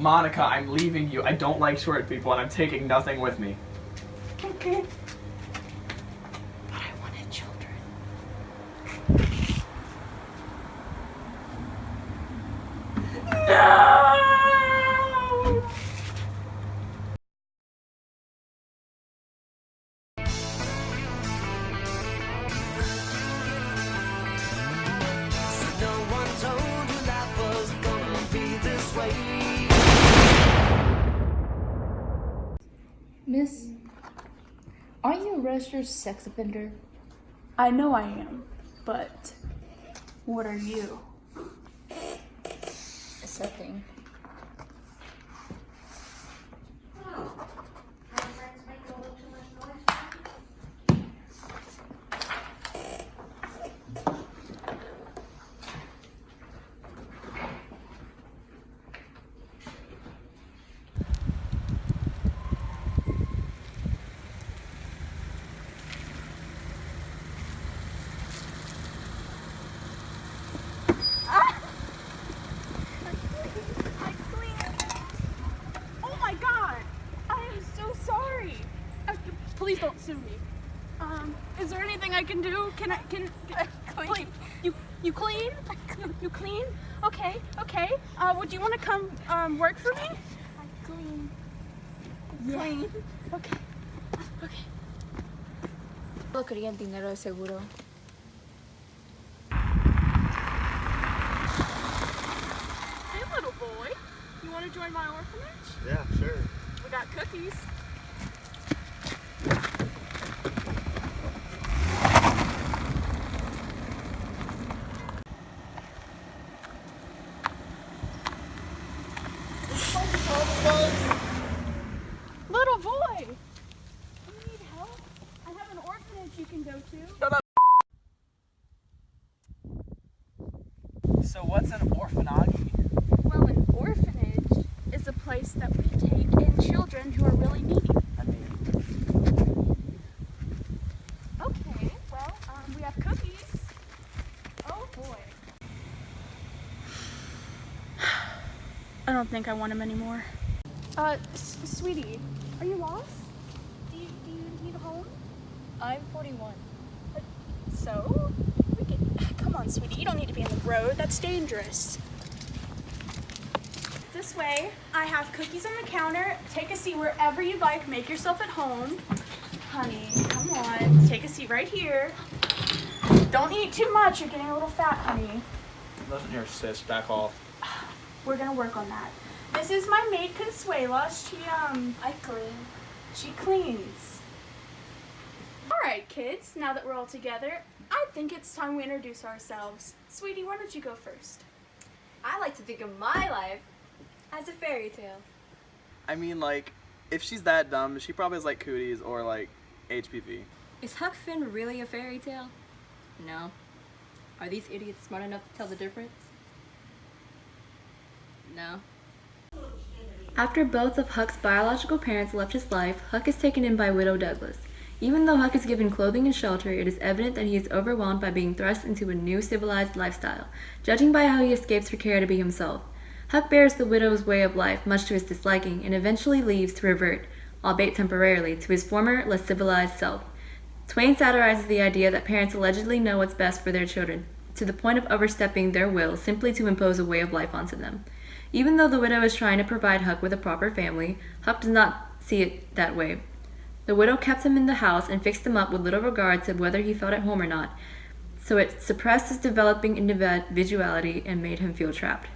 Monica, I'm leaving you. I don't like short people and I'm taking nothing with me. Okay. But I wanted children. No! Miss, aren't you a registered sex offender? I know I am, but what are you? Accepting. Please don't sue me. Is there anything I can do? Can clean. You clean? You clean? Okay. Would you want to come work for me? I clean. Yeah. Clean. Okay. Todos querían dinero de seguro. Hey, little boy. You want to join my orphanage? Yeah, sure. We got cookies. Little boy, do you need help? I have an orphanage you can go to. Shut up. So what's an orphanage? Well, an orphanage is a place that we take in children who are really needy. Okay, well, we have cookies. Oh boy. I don't think I want him anymore. Sweetie, are you lost? Do you need a home? I'm 41. So? Come on, sweetie, you don't need to be on the road. That's dangerous. This way, I have cookies on the counter. Take a seat wherever you like. Make yourself at home. Honey, come on. Take a seat right here. Don't eat too much. You're getting a little fat, honey. Listen here, sis. Back off. We're gonna work on that. This is my maid, Consuela. I clean. She cleans. All right, kids, now that we're all together, I think it's time we introduce ourselves. Sweetie, why don't you go first? I like to think of my life as a fairy tale. I mean, like, if she's that dumb, she probably has, like, cooties or, like, HPV. Is Huck Finn really a fairy tale? No. Are these idiots smart enough to tell the difference? No. After both of Huck's biological parents left his life, Huck is taken in by Widow Douglas. Even though Huck is given clothing and shelter, it is evident that he is overwhelmed by being thrust into a new civilized lifestyle, judging by how he escapes her care to be himself. Huck bears the widow's way of life, much to his disliking, and eventually leaves to revert, albeit temporarily, to his former, less civilized self. Twain satirizes the idea that parents allegedly know what's best for their children, to the point of overstepping their will simply to impose a way of life onto them. Even though the widow is trying to provide Huck with a proper family, Huck does not see it that way. The widow kept him in the house and fixed him up with little regard to whether he felt at home or not, so it suppressed his developing individuality and made him feel trapped.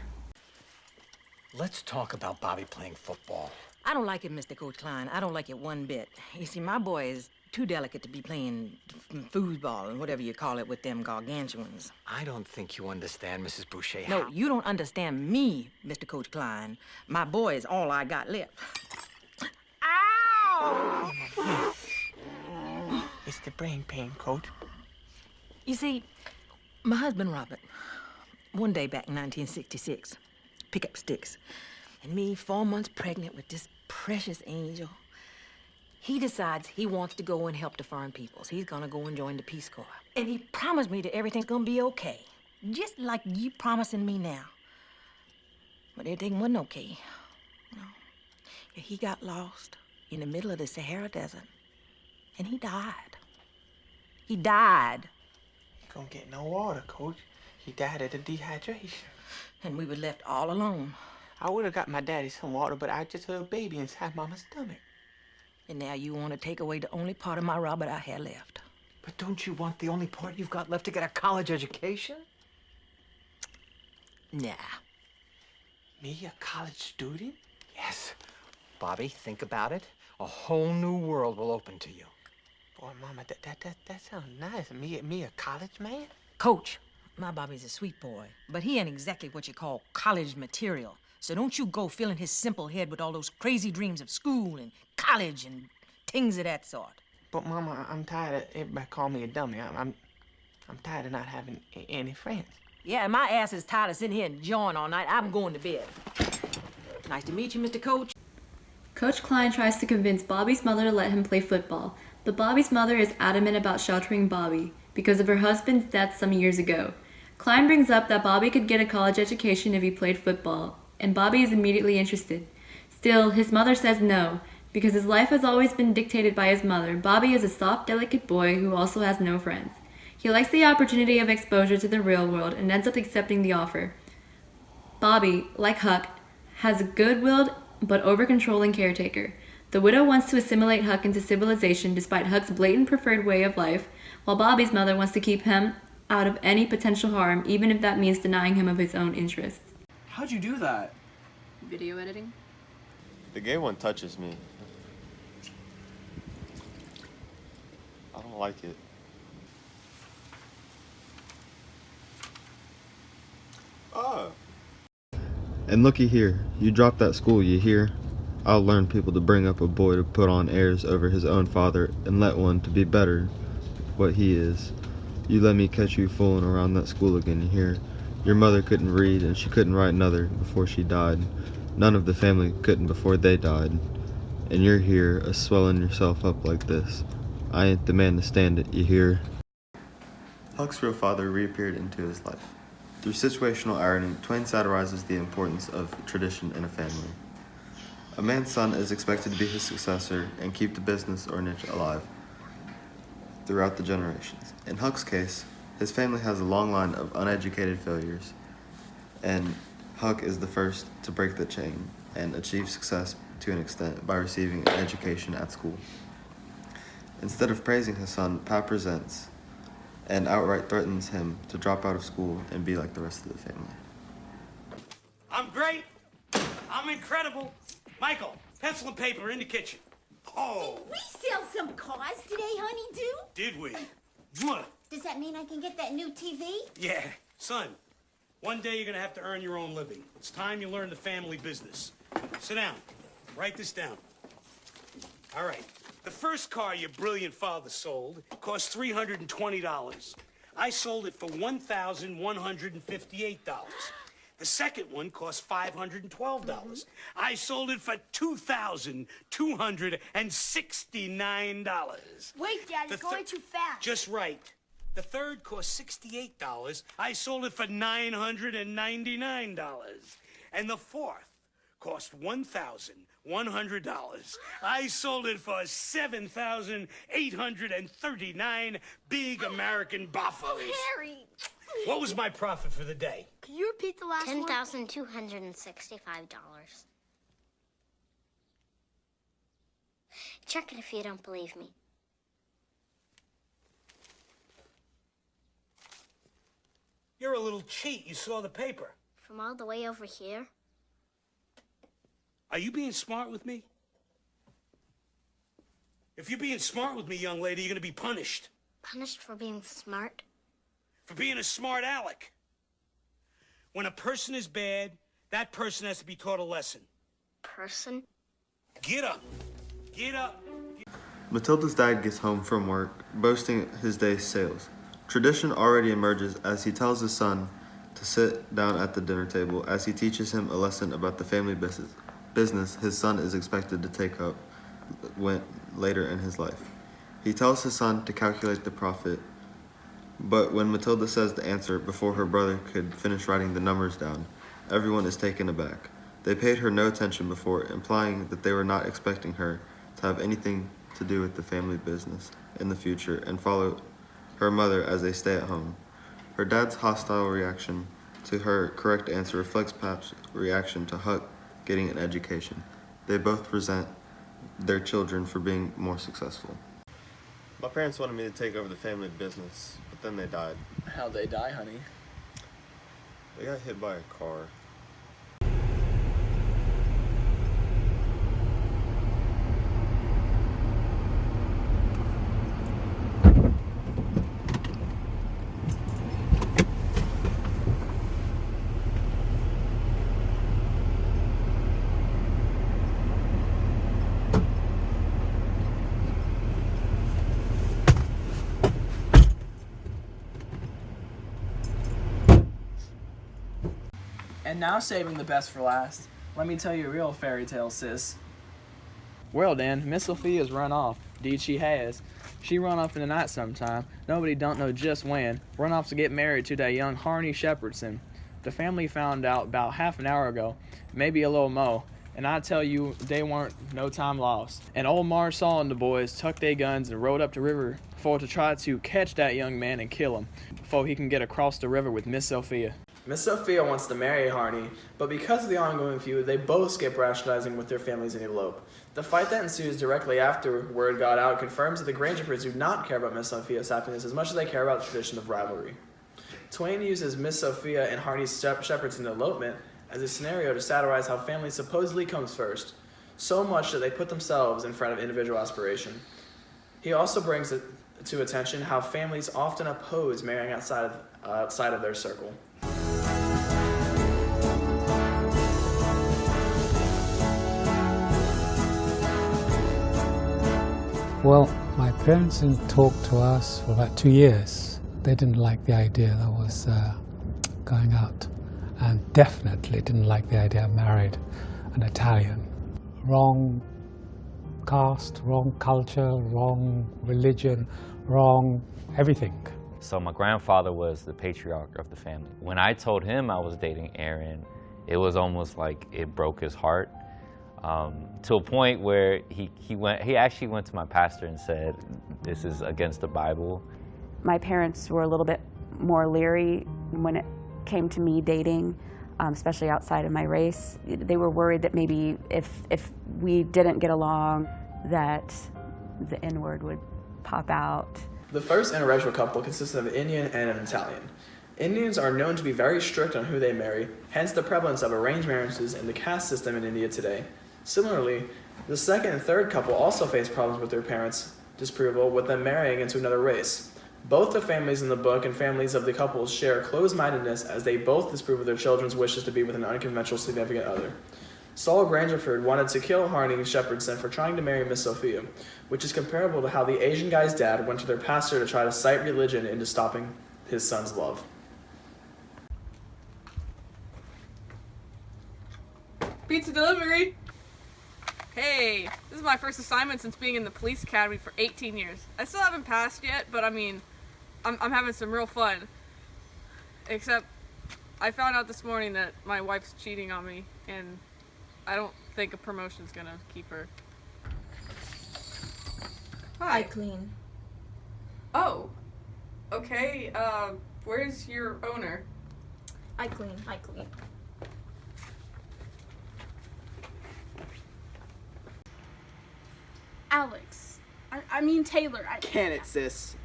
Let's talk about Bobby playing football. I don't like it, Mr. Coach Klein. I don't like it one bit. You see, my boy is too delicate to be playing foosball and whatever you call it with them gargantuans. I don't think you understand, Mrs. Boucher. No, you don't understand me, Mr. Coach Klein. My boy is all I got left. Ow! It's the brain pain, Coach. You see, my husband, Robert, one day back in 1966, pick up sticks, and me 4 months pregnant with this precious angel. He decides he wants to go and help the foreign peoples. He's gonna go and join the Peace Corps. And he promised me that everything's gonna be okay. Just like you promising me now. But everything wasn't okay. He got lost in the middle of the Sahara Desert, and he died. He died. He don't get no water, Coach. He died of the dehydration. And we were left all alone. I would have got my daddy some water, but I just had a baby inside Mama's stomach. And now you want to take away the only part of my Robert I had left. But don't you want the only part you've got left to get a college education? Nah. Me, a college student? Yes. Bobby, think about it. A whole new world will open to you. Boy, Mama, that sounds nice. Me, a college man? Coach, my Bobby's a sweet boy, but he ain't exactly what you call college material. So don't you go filling his simple head with all those crazy dreams of school and college and things of that sort. But Mama, I'm tired of everybody calling me a dummy. I'm tired of not having any friends. Yeah, and my ass is tired of sitting here enjoying all night. I'm going to bed. Nice to meet you, Mr. Coach. Coach Klein tries to convince Bobby's mother to let him play football, but Bobby's mother is adamant about sheltering Bobby because of her husband's death some years ago. Klein brings up that Bobby could get a college education if he played football, and Bobby is immediately interested. Still, his mother says no, because his life has always been dictated by his mother. Bobby is a soft, delicate boy who also has no friends. He likes the opportunity of exposure to the real world and ends up accepting the offer. Bobby, like Huck, has a good-willed but over-controlling caretaker. The widow wants to assimilate Huck into civilization despite Huck's blatant preferred way of life, while Bobby's mother wants to keep him out of any potential harm, even if that means denying him of his own interests. How'd you do that? Video editing? The gay one touches me. I don't like it. Ah. And looky here, you dropped that school, you hear? I'll learn people to bring up a boy to put on airs over his own father and let one to be better what he is. You let me catch you fooling around that school again, you hear? Your mother couldn't read and she couldn't write another before she died. None of the family couldn't before they died. And you're here a-swelling yourself up like this. I ain't the man to stand it, you hear? Huck's real father reappeared into his life. Through situational irony, Twain satirizes the importance of tradition in a family. A man's son is expected to be his successor and keep the business or niche alive throughout the generations. In Huck's case, his family has a long line of uneducated failures, and Huck is the first to break the chain and achieve success to an extent by receiving an education at school. Instead of praising his son, Pap resents and outright threatens him to drop out of school and be like the rest of the family. I'm great. I'm incredible. Michael, pencil and paper in the kitchen. Oh. Did we sell some cars today, honeydew? Did we? Mwah. Does that mean I can get that new TV? Yeah. Son, one day you're gonna have to earn your own living. It's time you learn the family business. Sit down. Write this down. All right. The first car your brilliant father sold cost $320. I sold it for $1,158. The second one cost $512. I sold it for $2,269. Wait, Dad, you're going too fast. Just right. The third cost $68. I sold it for $999. And the fourth cost $1,100. I sold it for $7,839 big American buffaloes. Oh, Harry! What was my profit for the day? Can you repeat the last one? $10,265. Check it if you don't believe me. You're a little cheat. You saw the paper. From all the way over here? Are you being smart with me? If you're being smart with me, young lady, you're going to be punished. Punished for being smart? For being a smart aleck. When a person is bad, that person has to be taught a lesson. Person? Get up. Get up. Matilda's dad gets home from work, boasting his day's sales. Tradition already emerges as he tells his son to sit down at the dinner table as he teaches him a lesson about the family business his son is expected to take up later in his life. He tells his son to calculate the profit, but when Matilda says the answer before her brother could finish writing the numbers down, everyone is taken aback. They paid her no attention before, implying that they were not expecting her to have anything to do with the family business in the future and followed her mother as they stay at home. Her dad's hostile reaction to her correct answer reflects Pap's reaction to Huck getting an education. They both resent their children for being more successful. My parents wanted me to take over the family business, but then they died. How'd they die, honey? They got hit by a car. And now saving the best for last, let me tell you a real fairy tale, sis. Well, then, Miss Sophia's run off. Deed she has. She run off in the night sometime. Nobody don't know just when. Run off to get married to that young Harney Shepherdson. The family found out about half an hour ago, maybe a little mo. And I tell you, they weren't no time lost. And old Mars Saul and the boys tucked their guns and rode up the river for to try to catch that young man and kill him, before he can get across the river with Miss Sophia. Miss Sophia wants to marry Harney, but because of the ongoing feud, they both skip rationalizing with their families and elope. The fight that ensues directly after word got out confirms that the Grangerfords do not care about Miss Sophia's happiness as much as they care about the tradition of rivalry. Twain uses Miss Sophia and Harney's Shepherdson elopement as a scenario to satirize how family supposedly comes first, so much that they put themselves in front of individual aspiration. He also brings it to attention how families often oppose marrying outside of their circle. Well, my parents didn't talk to us for about 2 years. They didn't like the idea that I was going out, and definitely didn't like the idea I married an Italian. Wrong caste, wrong culture, wrong religion, wrong everything. So my grandfather was the patriarch of the family. When I told him I was dating Erin, it was almost like it broke his heart. To a point where he actually went to my pastor and said, this is against the Bible. My parents were a little bit more leery when it came to me dating, especially outside of my race. They were worried that maybe if we didn't get along, that the N-word would pop out. The first interracial couple consisted of an Indian and an Italian. Indians are known to be very strict on who they marry, hence the prevalence of arranged marriages in the caste system in India today. Similarly, the second and third couple also face problems with their parents' disapproval with them marrying into another race. Both the families in the book and families of the couples share closed-mindedness as they both disapprove of their children's wishes to be with an unconventional significant other. Saul Grangerford wanted to kill Harney Shepherdson for trying to marry Miss Sophia, which is comparable to how the Asian guy's dad went to their pastor to try to cite religion into stopping his son's love. Pizza delivery! Hey, this is my first assignment since being in the police academy for 18 years. I still haven't passed yet, but I mean, I'm having some real fun. Except, I found out this morning that my wife's cheating on me, and I don't think a promotion's gonna keep her. Hi. I clean. Oh, okay, where's your owner? I clean. Alex. I mean Taylor. Can it, sis?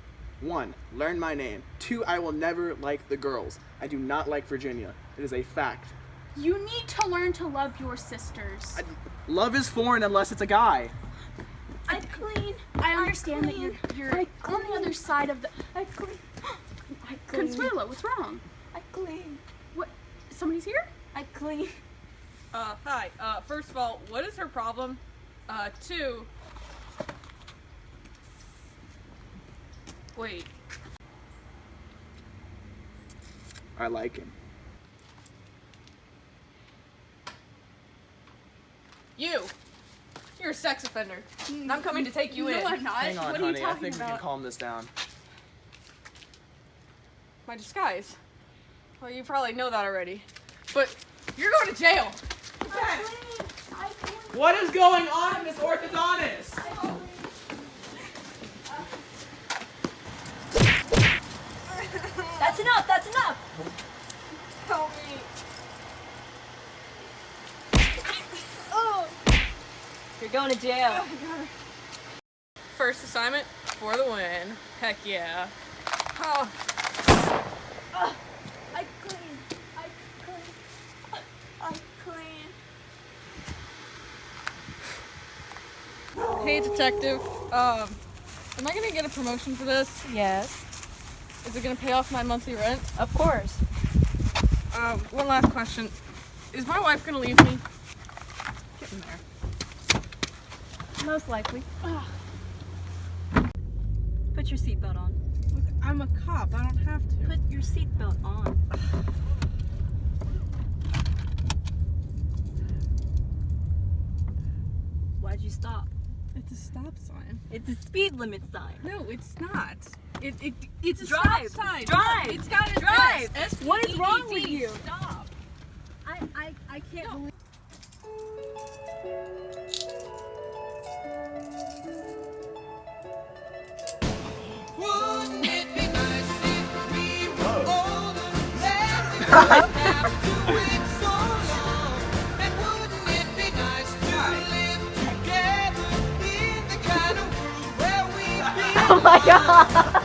1, learn my name. 2, I will never like the girls. I do not like Virginia. It is a fact. You need to learn to love your sisters. Love is foreign unless it's a guy. I clean. I understand that you're on the other side of the... I clean. Consuelo, what's wrong? I clean. What? Somebody's here? I clean. Hi. First of all, what is her problem? 2... Wait. I like him. You're a sex offender. And I'm coming to take you in. No, I'm not. Hang on, what honey. are you talking I think about? we can calm this down. My disguise. Well, you probably know that already. But you're going to jail. What is going on, Miss Orthodontist? That's enough, that's enough! Help me. You're going to jail. First assignment for the win. Heck yeah. Oh. I clean. I clean. Hey, detective. Am I gonna get a promotion for this? Yes. Is it gonna pay off my monthly rent? Of course. One last question. Is my wife gonna leave me? Get in there. Most likely. Put your seatbelt on. Look, I'm a cop. I don't have to. Put your seatbelt on. Why'd you stop? It's a stop sign. It's a speed limit sign. No, it's not. It's a Drive. stop sign. Drive. It's got a Drive. S. What is wrong with S-P-E-E-D. you? Stop. I can't believe. Wouldn't it be nice if we were older? Then we wouldn't have to wait so long. And wouldn't it be nice to live together in the kind of world where we Oh my god!